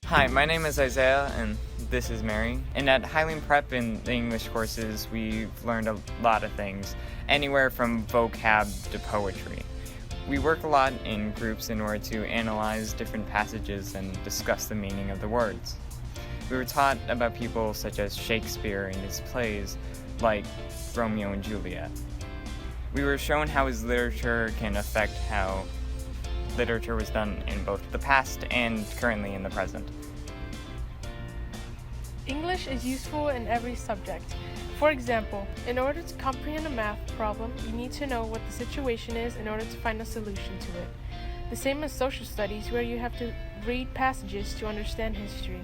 Hi, my name is Isaiah and this is Mary. And at Highland Prep in the English courses, we've learned a lot of things, anywhere from vocab to poetry. We work a lot in groups in order to analyze different passages and discuss the meaning of the words. We were taught about people such as Shakespeare and his plays, like Romeo and Juliet. We were shown how his literature can affect how literature was done in both the past and currently in the present. English is useful in every subject. For example, in order to comprehend a math problem, you need to know what the situation is in order to find a solution to it. The same as social studies, where you have to read passages to understand history.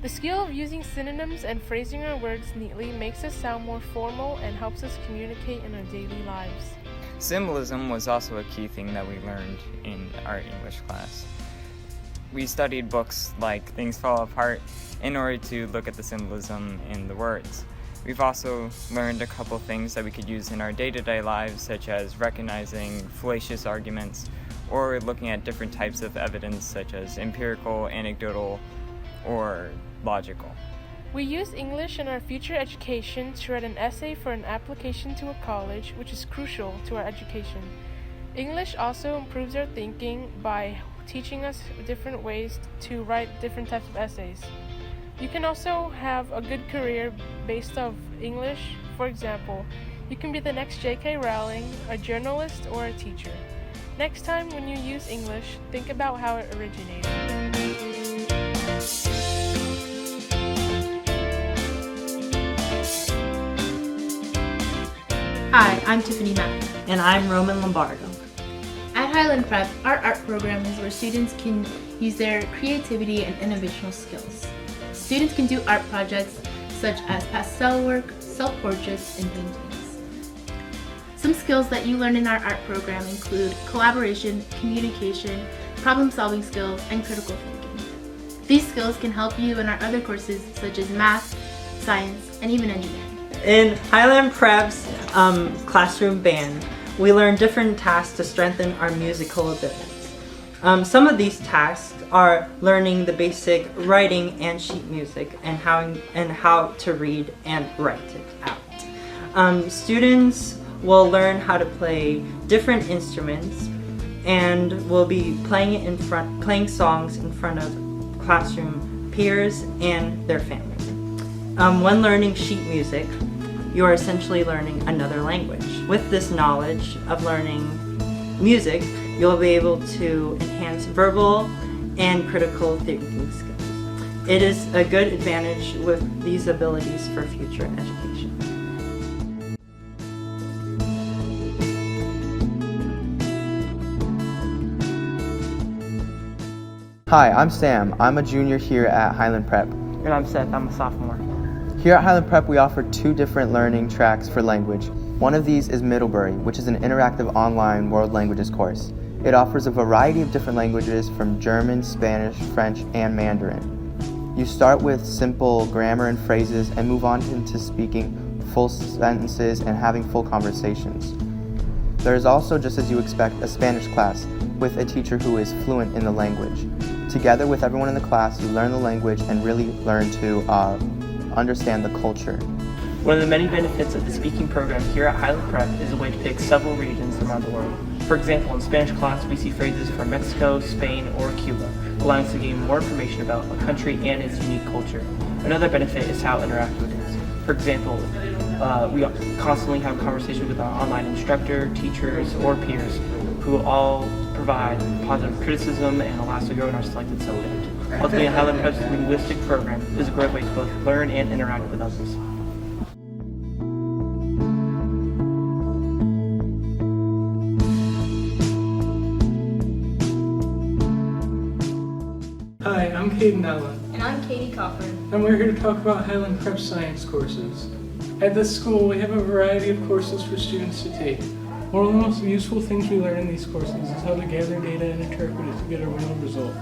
The skill of using synonyms and phrasing our words neatly makes us sound more formal and helps us communicate in our daily lives. Symbolism was also a key thing that we learned in our English class. We studied books like Things Fall Apart in order to look at the symbolism in the words. We've also learned a couple things that we could use in our day-to-day lives, such as recognizing fallacious arguments or looking at different types of evidence such as empirical, anecdotal, or logical. We use English in our future education to write an essay for an application to a college, which is crucial to our education. English also improves our thinking by teaching us different ways to write different types of essays. You can also have a good career based off English. For example, you can be the next J.K. Rowling, a journalist, or a teacher. Next time when you use English, think about how it originated. Hi, I'm Tiffany Mack. And I'm Roman Lombardo. At Highland Prep, our art program is where students can use their creativity and innovational skills. Students can do art projects such as pastel work, self-portraits, and paintings. Some skills that you learn in our art program include collaboration, communication, problem-solving skills, and critical thinking. These skills can help you in our other courses such as math, science, and even engineering. In Highland Prep's classroom band, we learn different tasks to strengthen our musical abilities. Some of these tasks are learning the basic writing and sheet music and how to read and write it out. Students will learn how to play different instruments and will be playing songs in front of classroom peers and their family. When learning sheet music, you are essentially learning another language. With this knowledge of learning music, you'll be able to enhance verbal and critical thinking skills. It is a good advantage with these abilities for future education. Hi, I'm Sam. I'm a junior here at Highland Prep. And I'm Seth, I'm a sophomore. Here at Highland Prep, we offer 2 different learning tracks for language. One of these is Middlebury, which is an interactive online world languages course. It offers a variety of different languages from German, Spanish, French, and Mandarin. You start with simple grammar and phrases and move on into speaking full sentences and having full conversations. There is also, just as you expect, a Spanish class with a teacher who is fluent in the language. Together with everyone in the class, you learn the language and really learn to understand the culture. One of the many benefits of the speaking program here at Highland Prep is a way to pick several regions around the world. For example, in Spanish class, we see phrases from Mexico, Spain, or Cuba, allowing us to gain more information about a country and its unique culture. Another benefit is how interactive it is. For example, we constantly have conversations with our online instructor, teachers, or peers who all provide positive criticism and allow us to grow in our selected subject. Ultimately, a Highland Prep's linguistic program is a great way to both learn and interact with others. Hi, I'm Caden Allen, And I'm Katie Coffin. and we're here to talk about Highland Prep science courses. At this school, we have a variety of courses for students to take. One of the most useful things we learn in these courses is how to gather data and interpret it to get a real result.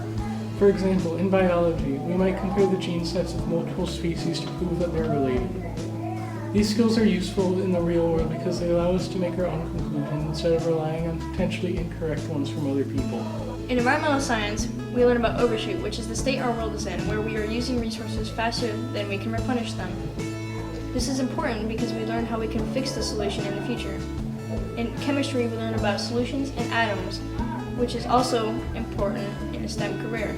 For example, in biology, we might compare the gene sets of multiple species to prove that they're related. These skills are useful in the real world because they allow us to make our own conclusions instead of relying on potentially incorrect ones from other people. In environmental science, we learn about overshoot, which is the state our world is in, where we are using resources faster than we can replenish them. This is important because we learn how we can fix the solution in the future. In chemistry, we learn about solutions and atoms, which is also important in a STEM career.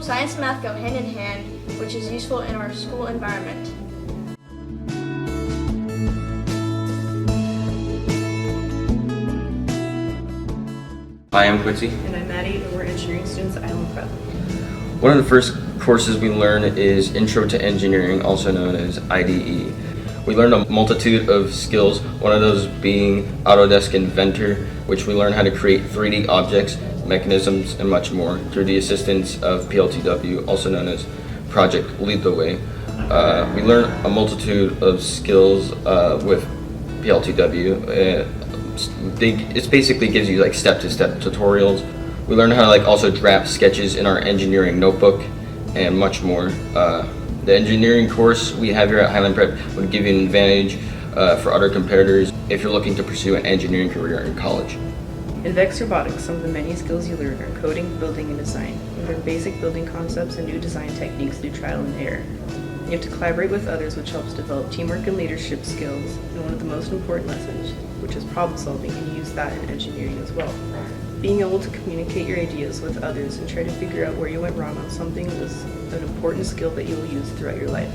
Science and math go hand in hand, which is useful in our school environment. Hi, I'm Quincy. And I'm Maddie, and we're engineering students at Highland Prep. One of the first courses we learn is Intro to Engineering, also known as IDE. We learn a multitude of skills, one of those being Autodesk Inventor, which we learn how to create 3D objects, mechanisms, and much more through the assistance of PLTW, also known as Project Lead the Way. We learn a multitude of skills with PLTW. It basically gives you like step-to-step tutorials. We learn how to like also draft sketches in our engineering notebook and much more. The engineering course we have here at Highland Prep would give you an advantage for other competitors if you're looking to pursue an engineering career in college. In VEX Robotics, some of the many skills you learn are coding, building, and design. You learn basic building concepts and new design techniques through trial and error. You have to collaborate with others, which helps develop teamwork and leadership skills, and one of the most important lessons, which is problem solving, and you use that in engineering as well. Being able to communicate your ideas with others and try to figure out where you went wrong on something is an important skill that you will use throughout your life.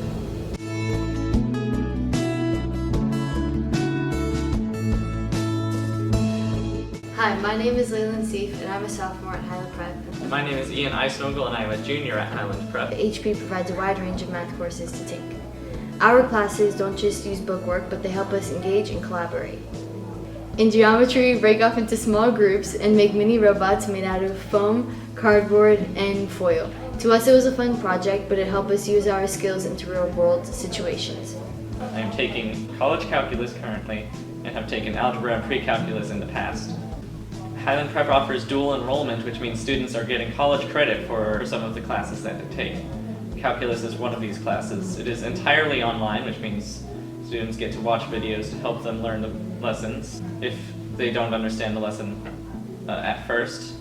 Hi, my name is Leyland Seif, and I'm a sophomore at Highland Prep. My name is Ian Eisnogel, and I'm a junior at Highland Prep. HP provides a wide range of math courses to take. Our classes don't just use bookwork, but they help us engage and collaborate. In geometry, we break off into small groups and make mini robots made out of foam, cardboard, and foil. To us, it was a fun project, but it helped us use our skills into real-world situations. I'm taking college calculus currently, and have taken algebra and pre-calculus in the past. Highland Prep offers dual enrollment, which means students are getting college credit for some of the classes that they take. Calculus is one of these classes. It is entirely online, which means students get to watch videos to help them learn the lessons if they don't understand the lesson at first.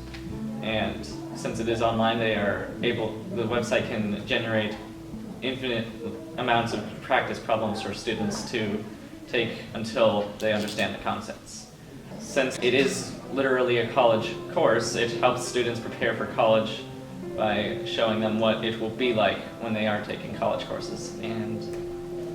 And since it is online, the website can generate infinite amounts of practice problems for students to take until they understand the concepts. Since it is literally a college course, it helps students prepare for college by showing them what it will be like when they are taking college courses. And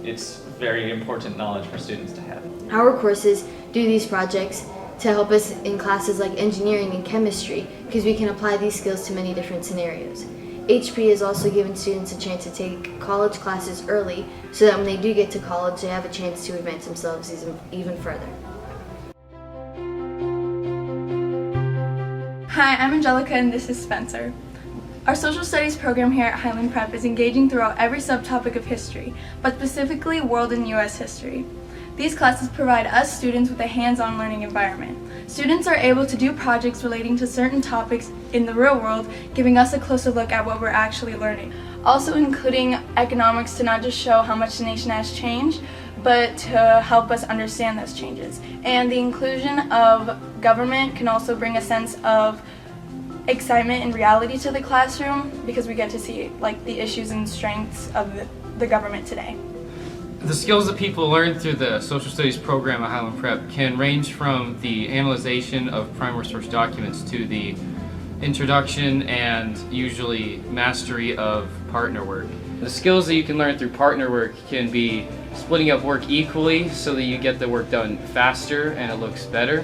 it's very important knowledge for students to have. Our courses do these projects to help us in classes like engineering and chemistry, because we can apply these skills to many different scenarios. HP has also given students a chance to take college classes early, so that when they do get to college, they have a chance to advance themselves even further. Hi, I'm Angelica, and this is Spencer. Our social studies program here at Highland Prep is engaging throughout every subtopic of history, but specifically world and U.S. history. These classes provide us students with a hands-on learning environment. Students are able to do projects relating to certain topics in the real world, giving us a closer look at what we're actually learning. Also including economics to not just show how much the nation has changed, but to help us understand those changes. And the inclusion of government can also bring a sense of excitement and reality to the classroom, because we get to see like the issues and strengths of the government today. The skills that people learn through the social studies program at Highland Prep can range from the analyzation of primary source documents to the introduction and usually mastery of partner work. The skills that you can learn through partner work can be splitting up work equally so that you get the work done faster and it looks better,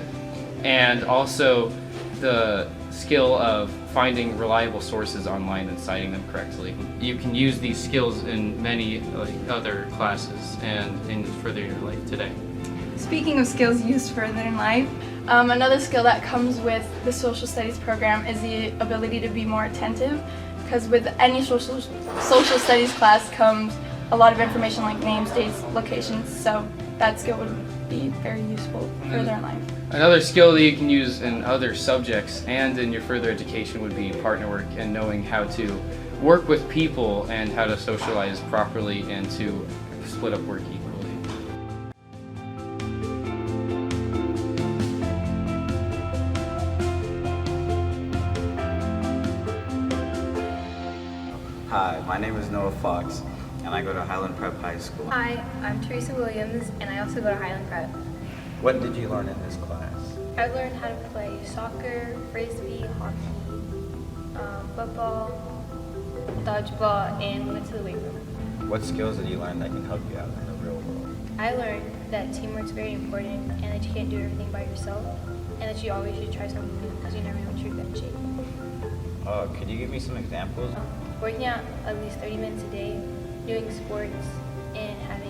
and also the skill of finding reliable sources online and citing them correctly. You can use these skills in many other classes and in further your life today. Speaking of skills used further in life, another skill that comes with the social studies program is the ability to be more attentive, because with any social studies class comes a lot of information like names, dates, locations, so that skill would be very useful further in life. Another skill that you can use in other subjects and in your further education would be partner work and knowing how to work with people and how to socialize properly and to split up work equally. Hi, my name is Noah Fox, and I go to Highland Prep High School. Hi, I'm Teresa Williams, and I also go to Highland Prep. What did you learn in this class? I learned how to play soccer, frisbee, hockey, football, dodgeball, and went to the weight room. What skills did you learn that can help you out in the real world? I learned that teamwork is very important, and that you can't do everything by yourself, and that you always should try something new because you never know what you're going to shape. Could you give me some examples? Working out at least 30 minutes a day, doing sports, and having